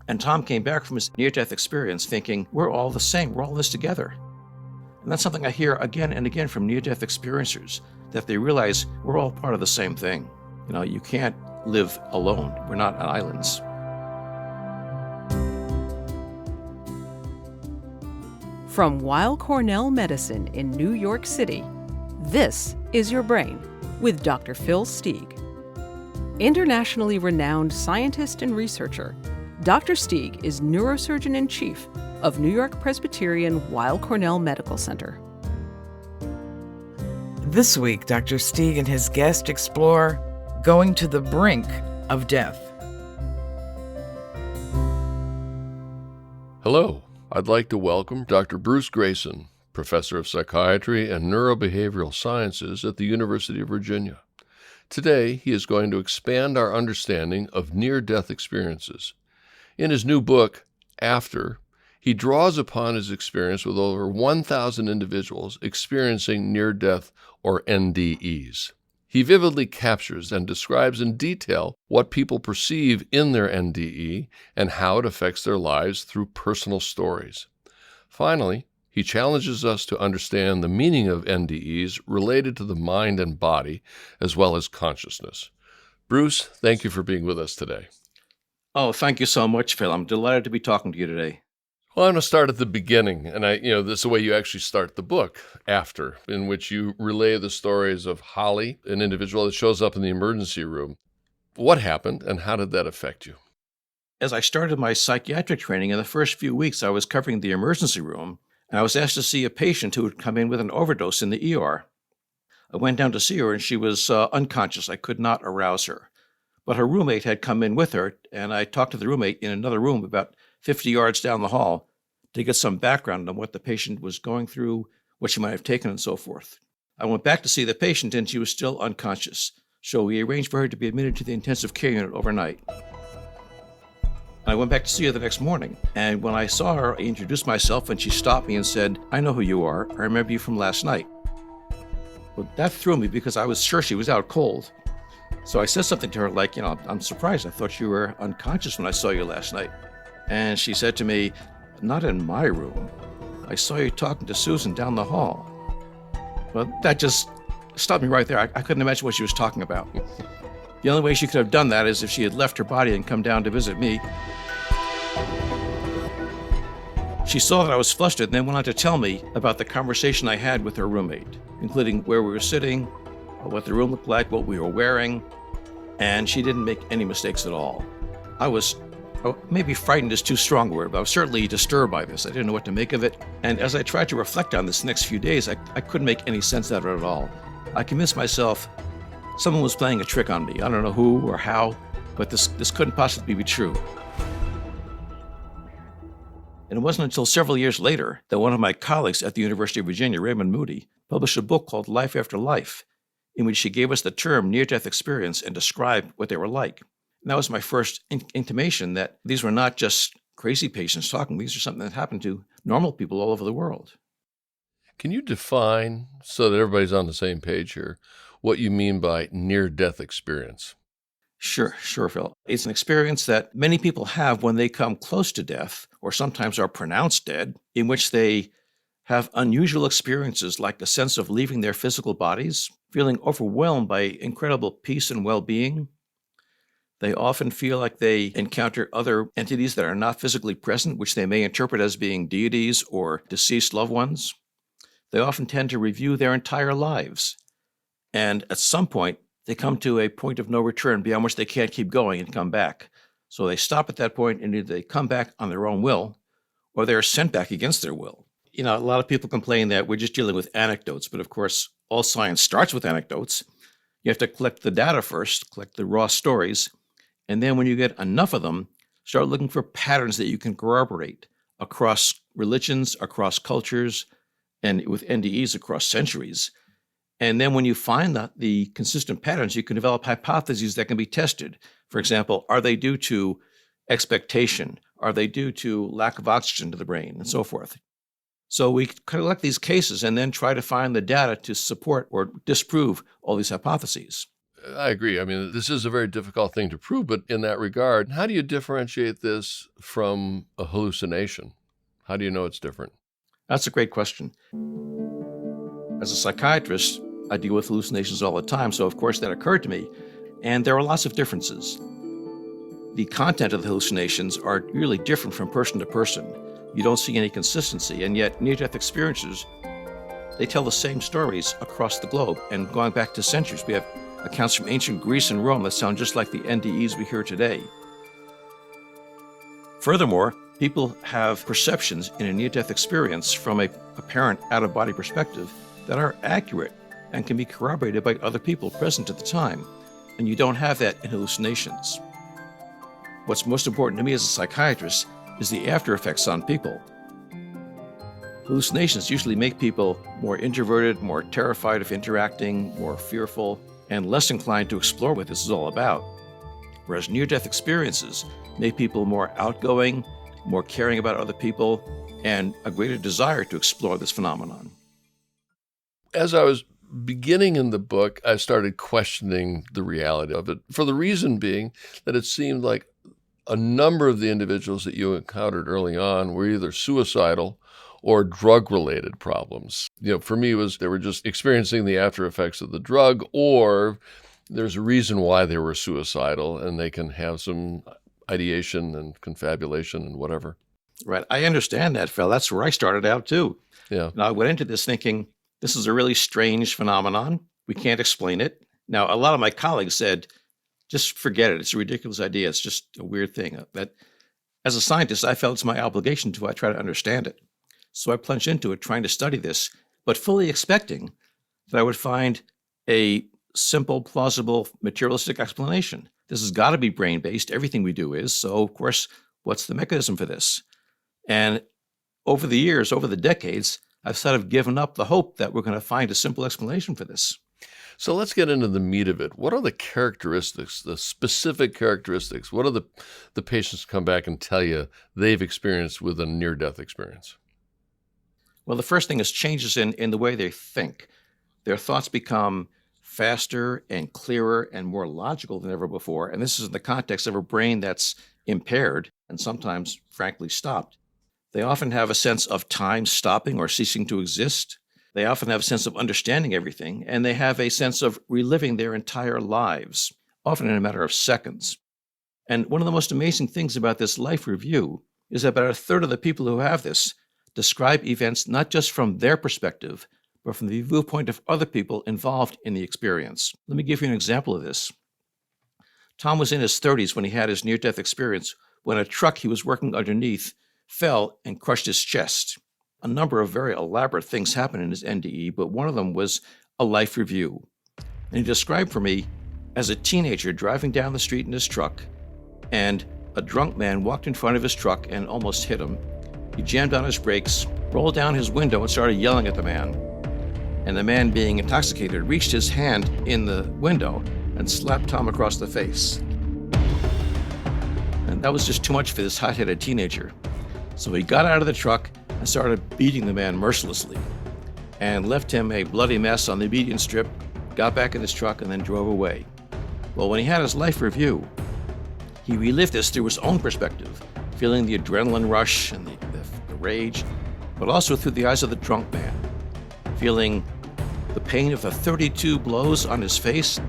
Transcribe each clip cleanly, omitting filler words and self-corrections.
And Tom came back from his near-death experience thinking, we're all the same, we're all in this together. And that's something I hear again and again from near-death experiencers, that they realize we're all part of the same thing. You can't live alone. We're not islands. From Weill Cornell Medicine in New York City, this is Your Brain with Dr. Phil Stieg. Internationally renowned scientist and researcher, Dr. Stieg is neurosurgeon-in-chief of New York Presbyterian Weill Cornell Medical Center. This week, Dr. Stieg and his guest explore going to the brink of death. Hello, I'd like to welcome Dr. Bruce Grayson, Professor of Psychiatry and Neurobehavioral Sciences at the University of Virginia. Today, he is going to expand our understanding of near-death experiences. In his new book, After, he draws upon his experience with over 1,000 individuals experiencing near-death or NDEs. He vividly captures and describes in detail what people perceive in their NDE and how it affects their lives through personal stories. Finally, he challenges us to understand the meaning of NDEs related to the mind and body, as well as consciousness. Bruce, thank you for being with us today. Oh, thank you so much, Phil. I'm delighted to be talking to you today. Well, I'm going to start at the beginning, and this is the way you actually start the book, After, in which you relay the stories of Holly, an individual that shows up in the emergency room. What happened, and how did that affect you? As I started my psychiatric training, in the first few weeks, I was covering the emergency room, and I was asked to see a patient who had come in with an overdose in the ER. I went down to see her, and she was unconscious. I could not arouse her. But her roommate had come in with her, and I talked to the roommate in another room about 50 yards down the hall to get some background on what the patient was going through, what she might have taken, and so forth. I went back to see the patient, and she was still unconscious. So we arranged for her to be admitted to the intensive care unit overnight. I went back to see her the next morning, and when I saw her, I introduced myself, and she stopped me and said, "I know who you are. I remember you from last night." Well, that threw me because I was sure she was out cold. So I said something to her like, I'm surprised. I thought you were unconscious when I saw you last night. And she said to me, "Not in my room. I saw you talking to Susan down the hall." Well, that just stopped me right there. I couldn't imagine what she was talking about. The only way she could have done that is if she had left her body and come down to visit me. She saw that I was flustered and then went on to tell me about the conversation I had with her roommate, including where we were sitting, what the room looked like, what we were wearing, and she didn't make any mistakes at all. I was, maybe frightened is too strong a word, but I was certainly disturbed by this. I didn't know what to make of it, and as I tried to reflect on this next few days, I couldn't make any sense out of it at all. I convinced myself someone was playing a trick on me. I don't know who or how, but this couldn't possibly be true. And it wasn't until several years later that one of my colleagues at the University of Virginia, Raymond Moody, published a book called Life After Life, in which she gave us the term near-death experience and described what they were like. And that was my first intimation that these were not just crazy patients talking. These are something that happened to normal people all over the world. Can you define, so that everybody's on the same page here, what you mean by near-death experience? Sure, Phil. It's an experience that many people have when they come close to death, or sometimes are pronounced dead, in which they have unusual experiences like the sense of leaving their physical bodies, feeling overwhelmed by incredible peace and well-being. They often feel like they encounter other entities that are not physically present, which they may interpret as being deities or deceased loved ones. They often tend to review their entire lives. And at some point, they come to a point of no return beyond which they can't keep going and come back. So they stop at that point, and either they come back on their own will, or they're sent back against their will. A lot of people complain that we're just dealing with anecdotes, but of course, all science starts with anecdotes. You have to collect the data first, collect the raw stories, and then when you get enough of them, start looking for patterns that you can corroborate across religions, across cultures, and with NDEs across centuries. And then when you find the consistent patterns, you can develop hypotheses that can be tested. For example, are they due to expectation? Are they due to lack of oxygen to the brain, and so forth? So we collect these cases and then try to find the data to support or disprove all these hypotheses. I agree. I mean, this is a very difficult thing to prove, but in that regard, how do you differentiate this from a hallucination? How do you know it's different? That's a great question. As a psychiatrist, I deal with hallucinations all the time, so of course that occurred to me. And there are lots of differences. The content of the hallucinations are really different from person to person. You don't see any consistency, and yet near-death experiencers, they tell the same stories across the globe. And going back to centuries, we have accounts from ancient Greece and Rome that sound just like the NDEs we hear today. Furthermore, people have perceptions in a near-death experience from a apparent out-of-body perspective that are accurate and can be corroborated by other people present at the time. And you don't have that in hallucinations. What's most important to me as a psychiatrist is the after effects on people. Hallucinations usually make people more introverted, more terrified of interacting, more fearful, and less inclined to explore what this is all about. Whereas near-death experiences make people more outgoing, more caring about other people, and a greater desire to explore this phenomenon. As I was beginning in the book, I started questioning the reality of it, for the reason being that it seemed like a number of the individuals that you encountered early on were either suicidal or drug-related problems. For me, they were just experiencing the after effects of the drug, or there's a reason why they were suicidal, and they can have some ideation and confabulation and whatever. Right. I understand that, Phil. That's where I started out, too. Yeah. Now, I went into this thinking, this is a really strange phenomenon. We can't explain it. Now, a lot of my colleagues said, just forget it. It's a ridiculous idea. It's just a weird thing. That, as a scientist, I felt it's my obligation to try to understand it. So I plunged into it, trying to study this, but fully expecting that I would find a simple, plausible, materialistic explanation. This has got to be brain-based. Everything we do is. So, of course, what's the mechanism for this? And over the years, over the decades, I've sort of given up the hope that we're going to find a simple explanation for this. So let's get into the meat of it. What are the characteristics, the specific characteristics? What are the patients come back and tell you they've experienced with a near-death experience? Well, the first thing is changes in the way they think. Their thoughts become faster and clearer and more logical than ever before. And this is in the context of a brain that's impaired and sometimes, frankly, stopped. They often have a sense of time stopping or ceasing to exist. They often have a sense of understanding everything, and they have a sense of reliving their entire lives, often in a matter of seconds. And one of the most amazing things about this life review is that about a third of the people who have this describe events not just from their perspective, but from the viewpoint of other people involved in the experience. Let me give you an example of this. Tom was in his 30s when he had his near-death experience, when a truck he was working underneath fell and crushed his chest. A number of very elaborate things happened in his NDE, but one of them was a life review. And he described for me as a teenager driving down the street in his truck, and a drunk man walked in front of his truck and almost hit him. He jammed on his brakes, rolled down his window, and started yelling at the man. And the man, being intoxicated, reached his hand in the window and slapped Tom across the face. And that was just too much for this hot-headed teenager. So he got out of the truck and started beating the man mercilessly, and left him a bloody mess on the median strip, got back in his truck, and then drove away. Well, when he had his life review, he relived this through his own perspective, feeling the adrenaline rush and the rage, but also through the eyes of the drunk man, feeling the pain of the 32 blows on his face,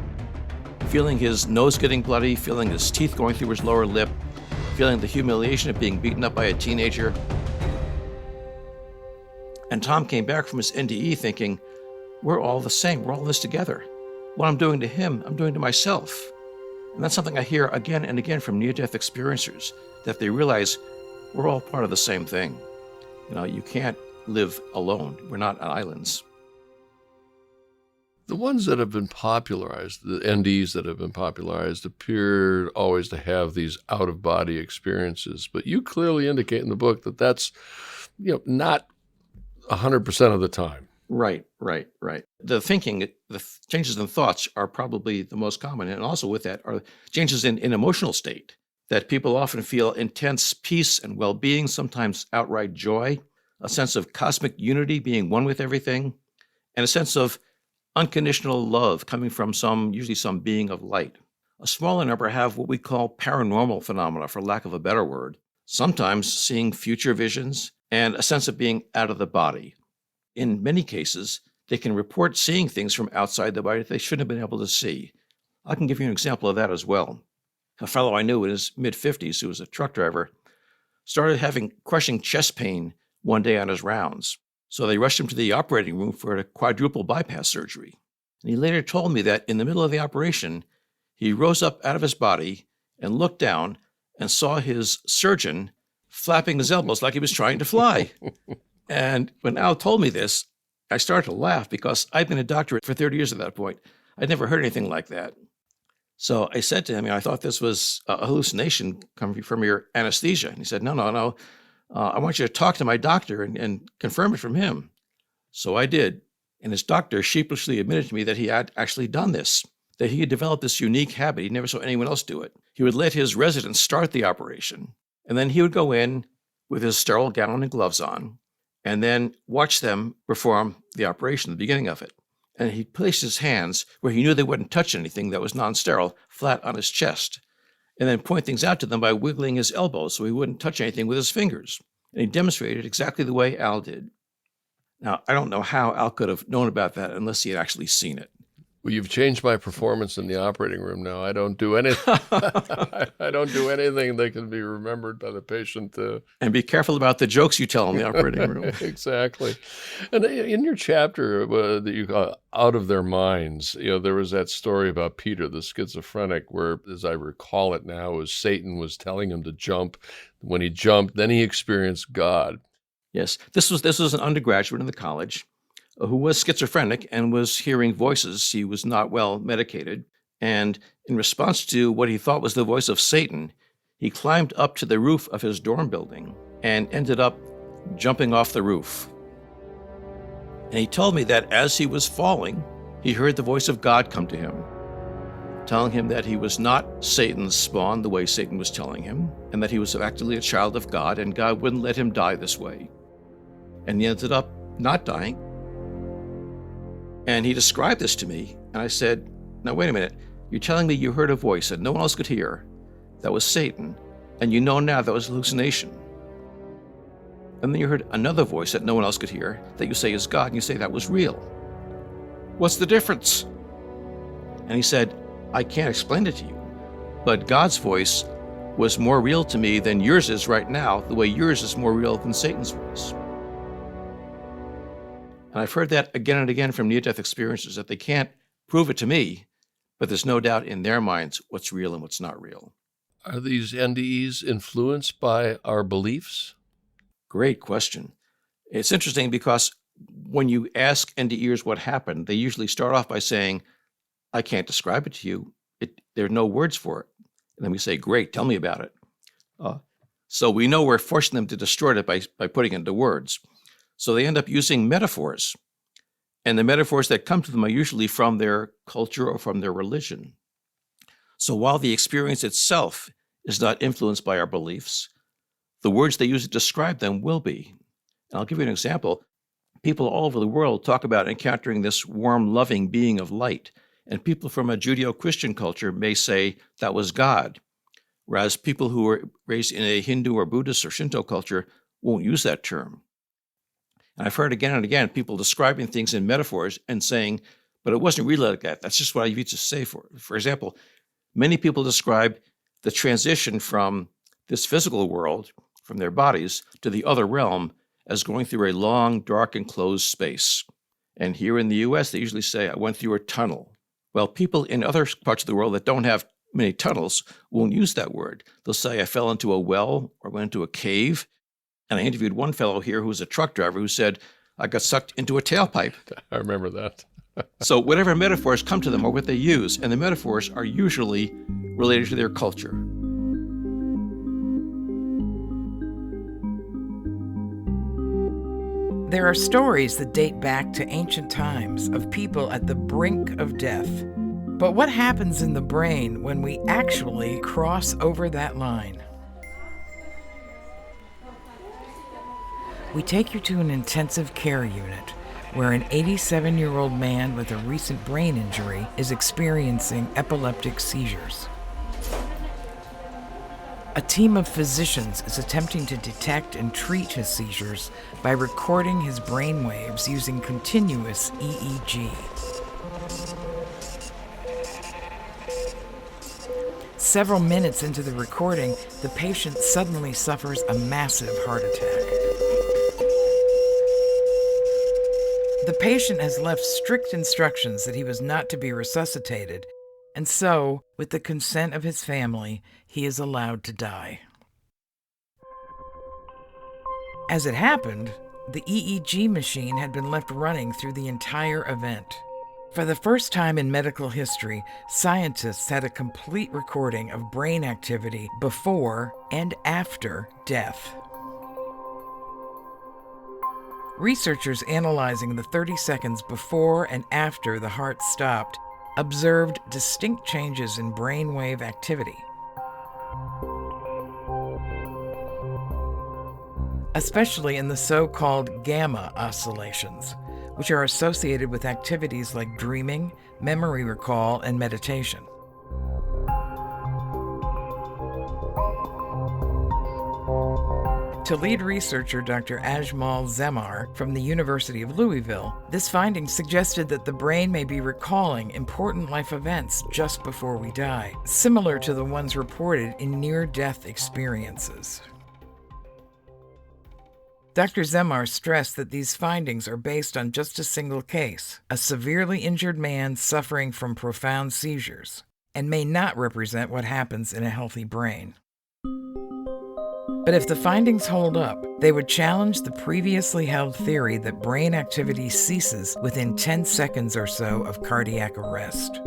feeling his nose getting bloody, feeling his teeth going through his lower lip, feeling the humiliation of being beaten up by a teenager. And Tom came back from his NDE thinking, we're all the same, we're all in this together. What I'm doing to him, I'm doing to myself. And that's something I hear again and again from near-death experiencers, that they realize we're all part of the same thing. You can't live alone. We're not islands. The ones that have been popularized, the NDs that have been popularized, appear always to have these out-of-body experiences. But you clearly indicate in the book that that's, not 100% of the time. Right. The thinking, the changes in thoughts are probably the most common. And also with that are changes in emotional state, that people often feel intense peace and well-being, sometimes outright joy, a sense of cosmic unity, being one with everything, and a sense of unconditional love coming from usually some being of light. A smaller number have what we call paranormal phenomena, for lack of a better word, sometimes seeing future visions and a sense of being out of the body. In many cases, they can report seeing things from outside the body that they shouldn't have been able to see. I can give you an example of that as well. A fellow I knew in his mid-50s who was a truck driver started having crushing chest pain one day on his rounds. So they rushed him to the operating room for a quadruple bypass surgery. And he later told me that in the middle of the operation, he rose up out of his body and looked down and saw his surgeon flapping his elbows like he was trying to fly. And when Al told me this, I started to laugh because I'd been a doctor for 30 years at that point. I'd never heard anything like that. So I said to him, I thought this was a hallucination coming from your anesthesia. And he said, no. I want you to talk to my doctor and confirm it from him. So I did. And his doctor sheepishly admitted to me that he had actually done this, that he had developed this unique habit. He never saw anyone else do it. He would let his residents start the operation, and then he would go in with his sterile gown and gloves on, and then watch them perform the operation, the beginning of it. And he placed his hands where he knew they wouldn't touch anything that was non-sterile, flat on his chest, and then point things out to them by wiggling his elbows so he wouldn't touch anything with his fingers. And he demonstrated exactly the way Al did. Now, I don't know how Al could have known about that unless he had actually seen it. Well, you've changed my performance in the operating room now. I don't do anything. I don't do anything that can be remembered by the patient. And be careful about the jokes you tell in the operating room. Exactly. And in your chapter that you call Out of Their Minds, there was that story about Peter, the schizophrenic, where, as I recall it now, was Satan was telling him to jump. When he jumped, then he experienced God. Yes, this was an undergraduate in the college who was schizophrenic and was hearing voices. He was not well medicated. And in response to what he thought was the voice of Satan, he climbed up to the roof of his dorm building and ended up jumping off the roof. And he told me that as he was falling, he heard the voice of God come to him, telling him that he was not Satan's spawn the way Satan was telling him, and that he was actually a child of God, and God wouldn't let him die this way. And he ended up not dying. And he described this to me, and I said, now wait a minute, you're telling me you heard a voice that no one else could hear, that was Satan, and you know now that was hallucination. And then you heard another voice that no one else could hear, that you say is God, and you say that was real. What's the difference? And he said, I can't explain it to you, but God's voice was more real to me than yours is right now, the way yours is more real than Satan's voice. And I've heard that again and again from near-death experiencers, that they can't prove it to me, but there's no doubt in their minds what's real and what's not real. Are these NDEs influenced by our beliefs? Great question. It's interesting because when you ask NDEers what happened, they usually start off by saying, I can't describe it to you. There are no words for it. And then we say, great, tell me about it. So we know we're forcing them to distort it by putting it into words. So they end up using metaphors. And the metaphors that come to them are usually from their culture or from their religion. So while the experience itself is not influenced by our beliefs, the words they use to describe them will be. And I'll give you an example. People all over the world talk about encountering this warm, loving being of light. And people from a Judeo-Christian culture may say that was God, whereas people who were raised in a Hindu or Buddhist or Shinto culture won't use that term. And I've heard again and again people describing things in metaphors and saying, but it wasn't really like that. That's just what I used to say for it. For example, many people describe the transition from this physical world, from their bodies, to the other realm as going through a long, dark, enclosed space. And here in the US, they usually say, I went through a tunnel. Well, people in other parts of the world that don't have many tunnels won't use that word. They'll say, I fell into a well or went into a cave. And I interviewed one fellow here who was a truck driver who said, I got sucked into a tailpipe. I remember that. So whatever metaphors come to them are what they use, and the metaphors are usually related to their culture. There are stories that date back to ancient times of people at the brink of death. But what happens in the brain when we actually cross over that line? We take you to an intensive care unit where an 87-year-old man with a recent brain injury is experiencing epileptic seizures. A team of physicians is attempting to detect and treat his seizures by recording his brain waves using continuous EEG. Several minutes into the recording, the patient suddenly suffers a massive heart attack. The patient has left strict instructions that he was not to be resuscitated, and so, with the consent of his family, he is allowed to die. As it happened, the EEG machine had been left running through the entire event. For the first time in medical history, scientists had a complete recording of brain activity before and after death. Researchers analyzing the 30 seconds before and after the heart stopped observed distinct changes in brainwave activity. Especially in the so-called gamma oscillations, which are associated with activities like dreaming, memory recall, and meditation. To lead researcher Dr. Ajmal Zemar from the University of Louisville, this finding suggested that the brain may be recalling important life events just before we die, similar to the ones reported in near-death experiences. Dr. Zemar stressed that these findings are based on just a single case, a severely injured man suffering from profound seizures, and may not represent what happens in a healthy brain. But if the findings hold up, they would challenge the previously held theory that brain activity ceases within 10 seconds or so of cardiac arrest.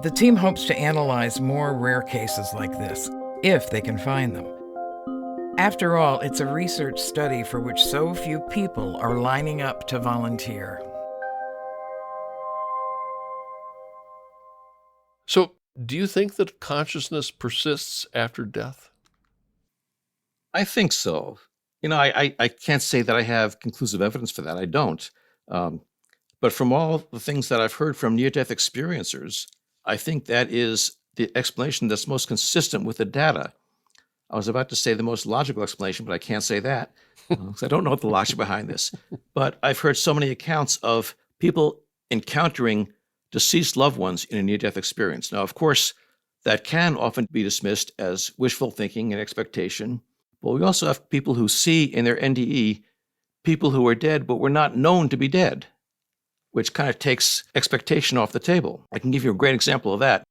The team hopes to analyze more rare cases like this, if they can find them. After all, it's a research study for which so few people are lining up to volunteer. So, do you think that consciousness persists after death? I think so. I can't say that I have conclusive evidence for that. I don't. But from all the things that I've heard from near-death experiencers, I think that is the explanation that's most consistent with the data. I was about to say the most logical explanation, but I can't say that because I don't know the logic behind this. But I've heard so many accounts of people encountering deceased loved ones in a near-death experience. Now, of course, that can often be dismissed as wishful thinking and expectation. But we also have people who see in their NDE people who are dead but were not known to be dead, which kind of takes expectation off the table. I can give you a great example of that.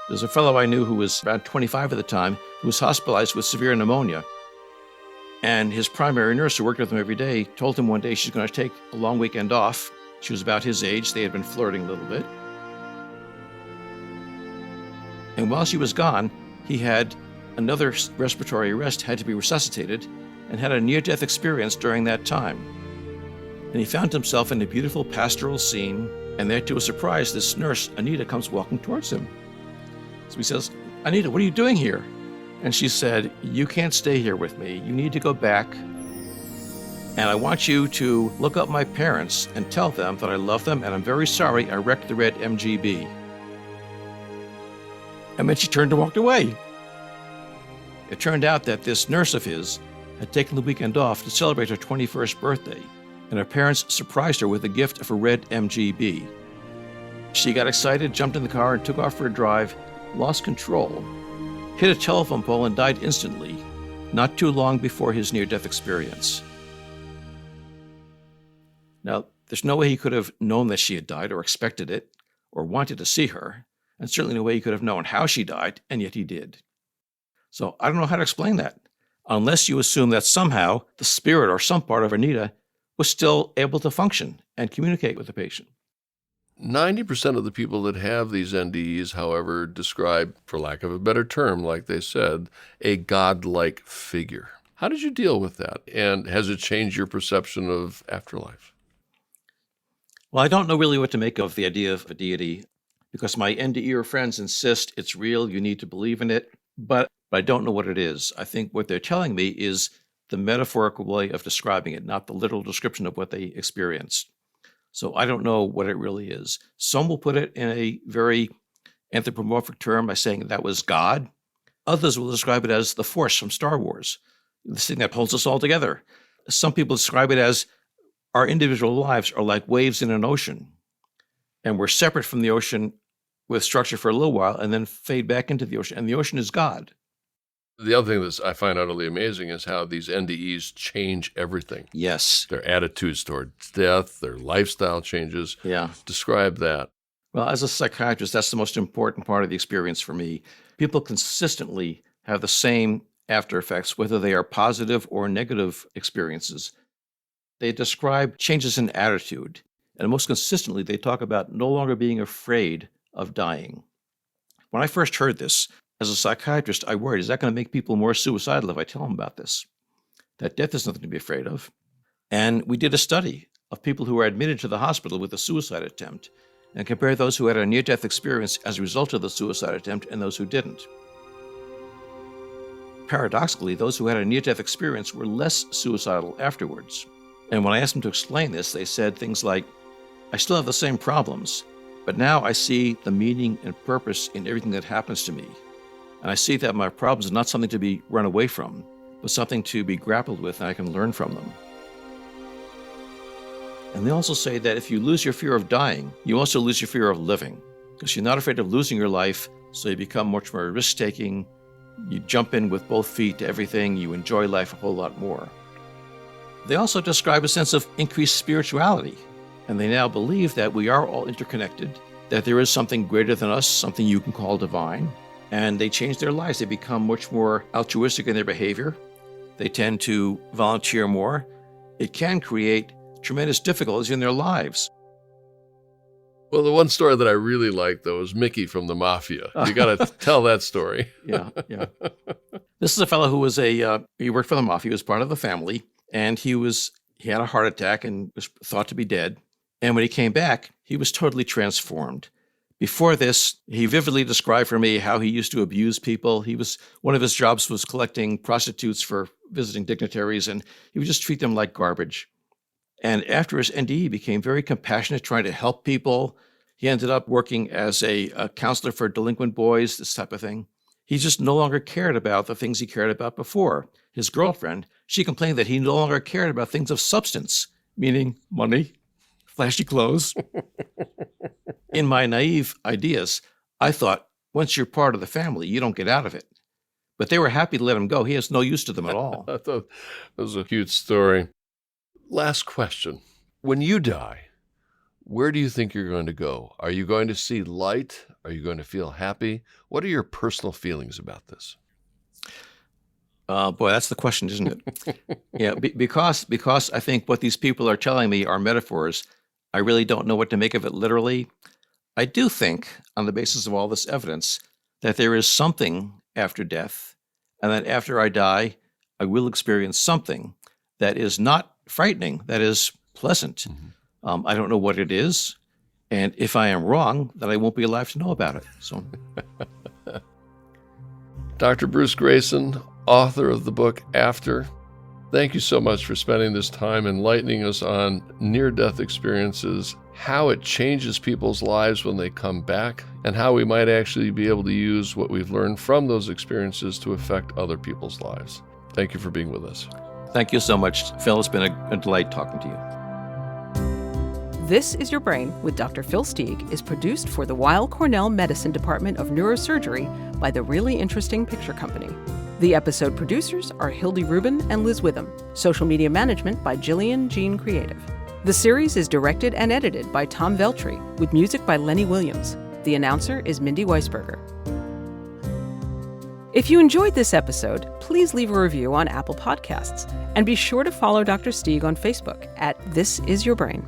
There's a fellow I knew who was around 25 at the time who was hospitalized with severe pneumonia. And his primary nurse, who worked with him every day, told him one day she's going to take a long weekend off. She was about his age. They had been flirting a little bit. And while she was gone, he had another respiratory arrest, had to be resuscitated, and had a near-death experience during that time. And he found himself in a beautiful pastoral scene, and there to his surprise, this nurse, Anita, comes walking towards him. So he says, "Anita, what are you doing here?" And she said, "You can't stay here with me. You need to go back, and I want you to look up my parents and tell them that I love them, and I'm very sorry I wrecked the red MGB." And then she turned and walked away. It turned out that this nurse of his had taken the weekend off to celebrate her 21st birthday, and her parents surprised her with a gift of a red MGB. She got excited, jumped in the car, and took off for a drive, lost control, hit a telephone pole, and died instantly, not too long before his near-death experience. Now, there's no way he could have known that she had died or expected it or wanted to see her, and certainly no way he could have known how she died, and yet he did. So I don't know how to explain that, unless you assume that somehow the spirit or some part of Anita was still able to function and communicate with the patient. 90% of the people that have these NDEs, however, describe, for lack of a better term, like they said, a godlike figure. How did you deal with that? And has it changed your perception of afterlife? Well, I don't know really what to make of the idea of a deity because my NDE friends insist it's real, you need to believe in it, but I don't know what it is. I think what they're telling me is the metaphorical way of describing it, not the literal description of what they experienced. So I don't know what it really is. Some will put it in a very anthropomorphic term by saying that was God. Others will describe it as the Force from Star Wars, this thing that holds us all together. Some people describe it as our individual lives are like waves in an ocean, and we're separate from the ocean with structure for a little while and then fade back into the ocean, and the ocean is God. The other thing that I find utterly amazing is how these NDEs change everything. Yes. Their attitudes towards death, their lifestyle changes. Yeah. Describe that. Well, as a psychiatrist, that's the most important part of the experience for me. People consistently have the same after effects, whether they are positive or negative experiences. They describe changes in attitude, and most consistently, they talk about no longer being afraid of dying. When I first heard this, as a psychiatrist, I worried, is that going to make people more suicidal if I tell them about this? That death is nothing to be afraid of. And we did a study of people who were admitted to the hospital with a suicide attempt and compared those who had a near-death experience as a result of the suicide attempt and those who didn't. Paradoxically, those who had a near-death experience were less suicidal afterwards. And when I asked them to explain this, they said things like, I still have the same problems, but now I see the meaning and purpose in everything that happens to me. And I see that my problems are not something to be run away from, but something to be grappled with, and I can learn from them. And they also say that if you lose your fear of dying, you also lose your fear of living, because you're not afraid of losing your life, so you become much more risk-taking. You jump in with both feet to everything. You enjoy life a whole lot more. They also describe a sense of increased spirituality, and they now believe that we are all interconnected, that there is something greater than us, something you can call divine, and they change their lives. They become much more altruistic in their behavior. They tend to volunteer more. It can create tremendous difficulties in their lives. Well, the one story that I really like, though, is Mickey from the Mafia. You got to tell that story. Yeah. This is a fellow who was he worked for the Mafia. He was part of the family, and he had a heart attack and was thought to be dead. And when he came back, he was totally transformed. Before this, he vividly described for me how he used to abuse people. One of his jobs was collecting prostitutes for visiting dignitaries, and he would just treat them like garbage. And after his NDE, he became very compassionate, trying to help people. He ended up working as a counselor for delinquent boys, this type of thing. He just no longer cared about the things he cared about before. His girlfriend, she complained that he no longer cared about things of substance, meaning money, flashy clothes. In my naive ideas, I thought, once you're part of the family, you don't get out of it. But they were happy to let him go. He has no use to them at all. I thought that was a cute story. Last question. When you die, where do you think you're going to go? Are you going to see light? Are you going to feel happy? What are your personal feelings about this? Boy, that's the question, isn't it? Yeah, because I think what these people are telling me are metaphors, I really don't know what to make of it literally. I do think, on the basis of all this evidence, that there is something after death, and that after I die, I will experience something that is not frightening, that is pleasant. Mm-hmm. I don't know what it is, and if I am wrong, then I won't be alive to know about it. So, Dr. Bruce Grayson, author of the book After, thank you so much for spending this time enlightening us on near-death experiences, how it changes people's lives when they come back, and how we might actually be able to use what we've learned from those experiences to affect other people's lives. Thank you for being with us. Thank you so much, Phil. It's been a delight talking to you. This is Your Brain with Dr. Phil Steig is produced for the Weill Cornell Medicine Department of Neurosurgery by the Really Interesting Picture Company. The episode producers are Hildy Rubin and Liz Witham. Social media management by Jillian Jean Creative. The series is directed and edited by Tom Veltri, with music by Lenny Williams. The announcer is Mindy Weisberger. If you enjoyed this episode, please leave a review on Apple Podcasts, and be sure to follow Dr. Steig on Facebook at This Is Your Brain.